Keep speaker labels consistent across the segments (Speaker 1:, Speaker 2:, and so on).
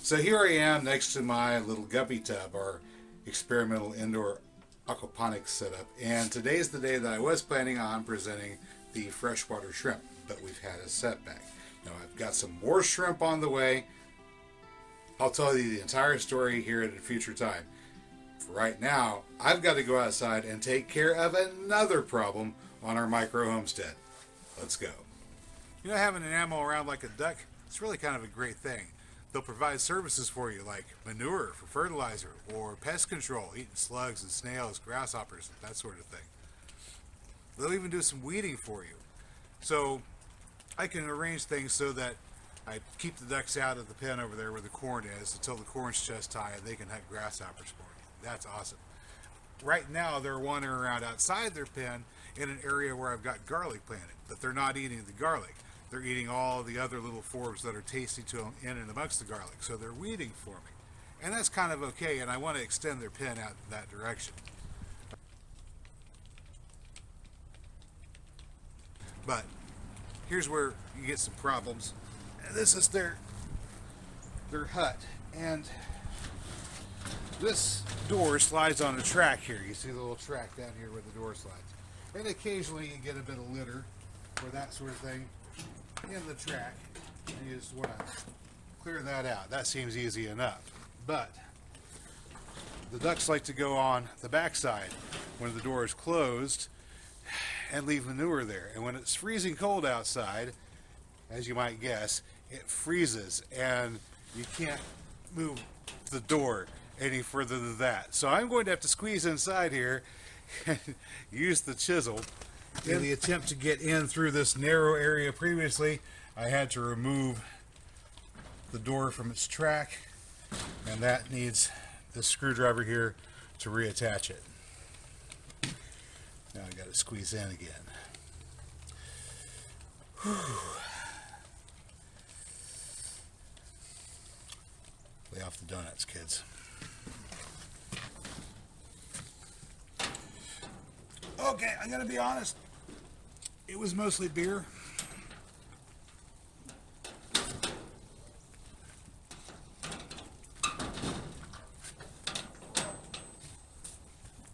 Speaker 1: So here I am next to my little guppy tub, our experimental indoor aquaponics setup, and today's the day that I was planning on presenting the freshwater shrimp, but we've had a setback. Now I've got some more shrimp on the way. I'll tell you the entire story here at a future time. For right now, I've got to go outside and take care of another problem on our micro homestead. Let's go. You know, having an animal around like a duck, it's really kind of a great thing. They'll provide services for you like manure for fertilizer or pest control, eating slugs and snails, grasshoppers, that sort of thing. They'll even do some weeding for you. So I can arrange things so that I keep the ducks out of the pen over there where the corn is until the corn's chest high and they can hunt grasshoppers for me. That's awesome. Right now they're wandering around outside their pen in an area where I've got garlic planted, but they're not eating the garlic. They're eating all the other little forbs that are tasty to them in and amongst the garlic. So they're weeding for me. And that's kind of okay, and I want to extend their pen out in that direction. But here's where you get some problems. This is their hut, and this door slides on a track here. You see the little track down here where the door slides. And occasionally you get a bit of litter or that sort of thing in the track, and you just want to clear that out. That seems easy enough. But the ducks like to go on the backside when the door is closed and leave manure there. And when it's freezing cold outside, as you might guess, it freezes and you can't move the door any further than that. So I'm going to have to squeeze inside here and use the chisel in the attempt to get in through this narrow area. Previously, I had to remove the door from its track, and that needs this screwdriver here to reattach it. Now I got to squeeze in again. Whew. Lay off the donuts, kids. Okay, I gotta be honest. It was mostly beer.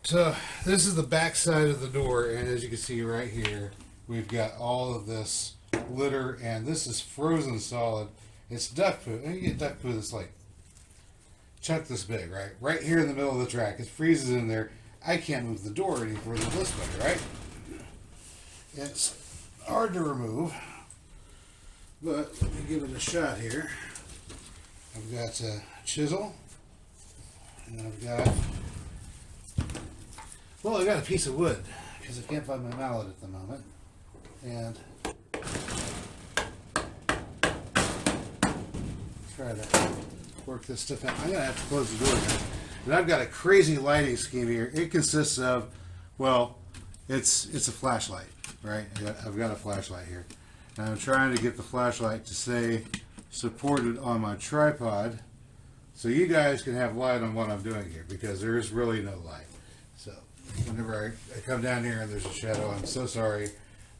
Speaker 1: So this is the back side of the door, and as you can see right here, we've got all of this litter, and this is frozen solid. It's duck poo. And you get duck poo that's like chunk this big, right? Right here in the middle of the track. It freezes in there. I can't move the door any further this way, right? It's hard to remove, but let me give it a shot here. I've got a chisel, and I've got, well, I got a piece of wood because I can't find my mallet at the moment, and try to work this stuff out. I'm gonna have to close the door now. And I've got a crazy lighting scheme here. It consists of, well, it's a flashlight, right? I've got a flashlight here. And I'm trying to get the flashlight to stay supported on my tripod so you guys can have light on what I'm doing here, because there is really no light. So whenever I come down here and there's a shadow, I'm so sorry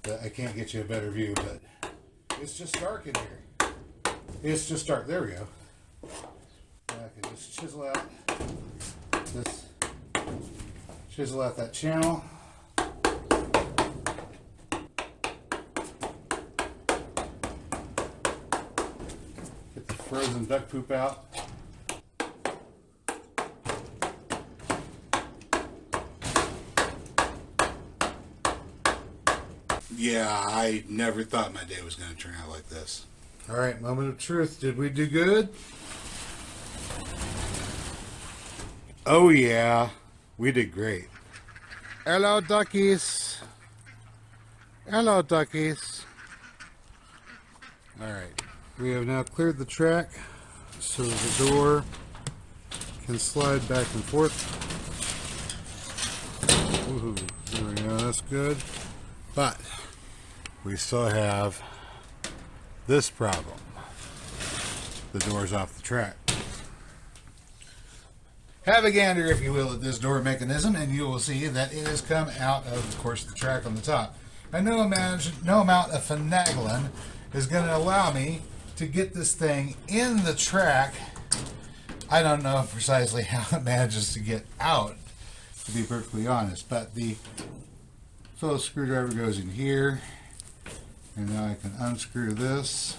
Speaker 1: that I can't get you a better view, but it's just dark in here. It's just dark. There we go. And I can just chisel out this, chisel out that channel. Get the frozen duck poop out. Yeah, I never thought my day was going to turn out like this. All right, moment of truth. Did we do good? Oh yeah, we did great. Hello, duckies. Hello, duckies. All right, we have now cleared the track so the door can slide back and forth. Woohoo, there we go, that's good. But we still have this problem. The door's off the track. Have a gander, if you will, at this door mechanism, and you will see that it has come out of course, the track on the top. And no amount of finagling is going to allow me to get this thing in the track I don't know precisely how it manages to get out, to be perfectly honest, but the Phillips screwdriver goes in here, and now I can unscrew this.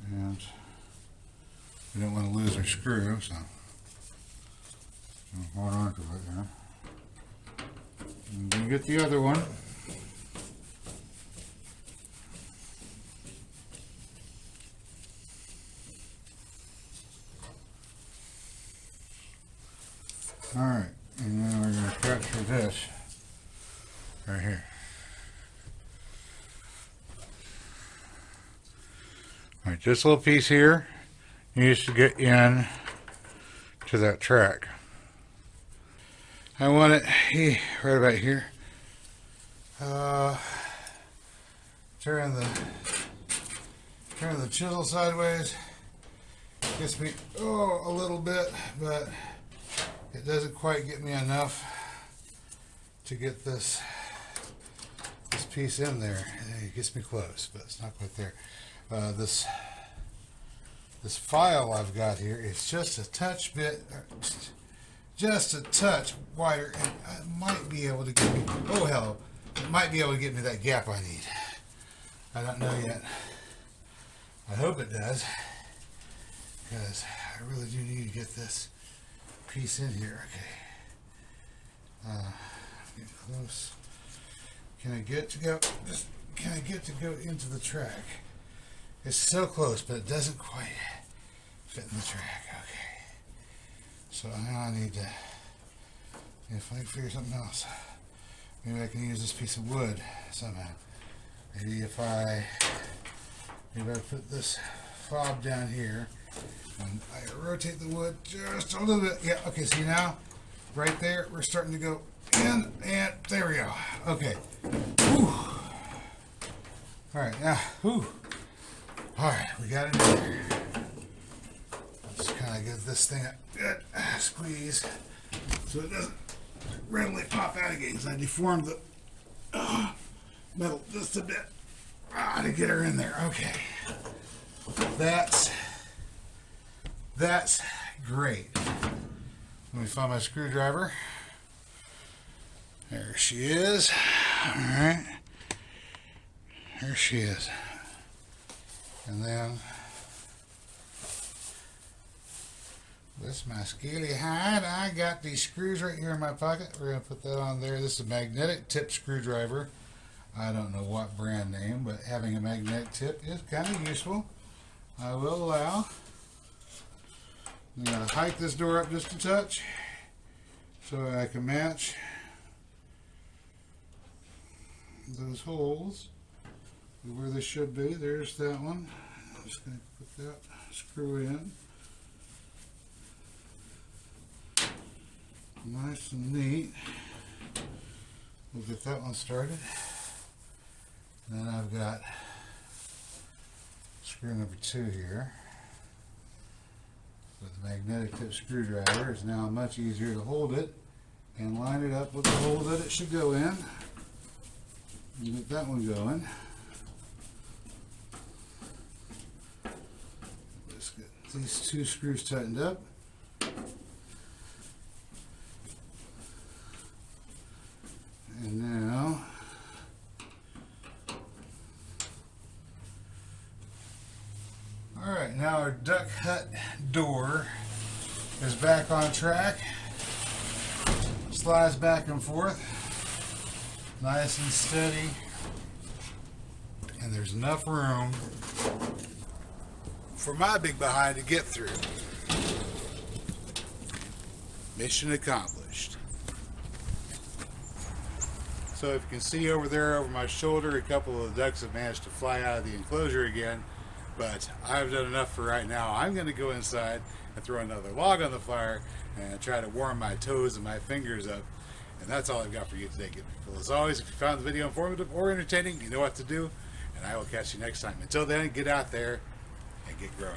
Speaker 1: And we don't want to lose our screw, so hold on to it now. I'm going to get the other one. Alright, and then we're going to capture this right here. Alright, this little piece here needs to get in to that track. I want it right about here. Turn the chisel sideways. Gets me a little bit, but it doesn't quite get me enough to get this piece in there. It gets me close, but it's not quite there. This file I've got here is just a touch bit, just a touch wider, and I might be able to get me, it might be able to get me that gap I need. I don't know yet. I hope it does, because I really do need to get this piece in here. Okay. Get close. Can I get to go into the track? It's so close, but it doesn't quite fit in the track. Okay. So now I need to, if I can figure something else, maybe I can use this piece of wood somehow. Maybe if I put this fob down here and I rotate the wood just a little bit. Yeah, okay, see now, right there, we're starting to go in, and there we go. Okay. Whew. All right, now, whew. All right, we got it in there. Let's kind of give this thing a good squeeze so it doesn't readily pop out again, because I deformed the metal just a bit to get her in there. Okay, that's great. Let me find my screwdriver. There she is. All right, there she is. And then this my scaly hide. I got these screws right here in my pocket. We're going to put that on there. This is a magnetic tip screwdriver. I don't know what brand name, but having a magnetic tip is kind of useful. I will allow. I'm going to hike this door up just a touch so I can match those holes where they should be. There's that one. I'm just going to put that screw in. Nice and neat. We'll get that one started. And then I've got screw number 2 here. With the magnetic tip screwdriver, it's now much easier to hold it and line it up with the hole that it should go in. And get that one going. Let's get these 2 screws tightened up. And now alright, now our DuckHut door is back on track. Slides back and forth. Nice and steady. And there's enough room for my big behind to get through. Mission accomplished. So if you can see over there over my shoulder, a couple of the ducks have managed to fly out of the enclosure again. But I've done enough for right now. I'm going to go inside and throw another log on the fire and try to warm my toes and my fingers up. And that's all I've got for you today, good people. As always, if you found the video informative or entertaining, you know what to do. And I will catch you next time. Until then, get out there and get growing.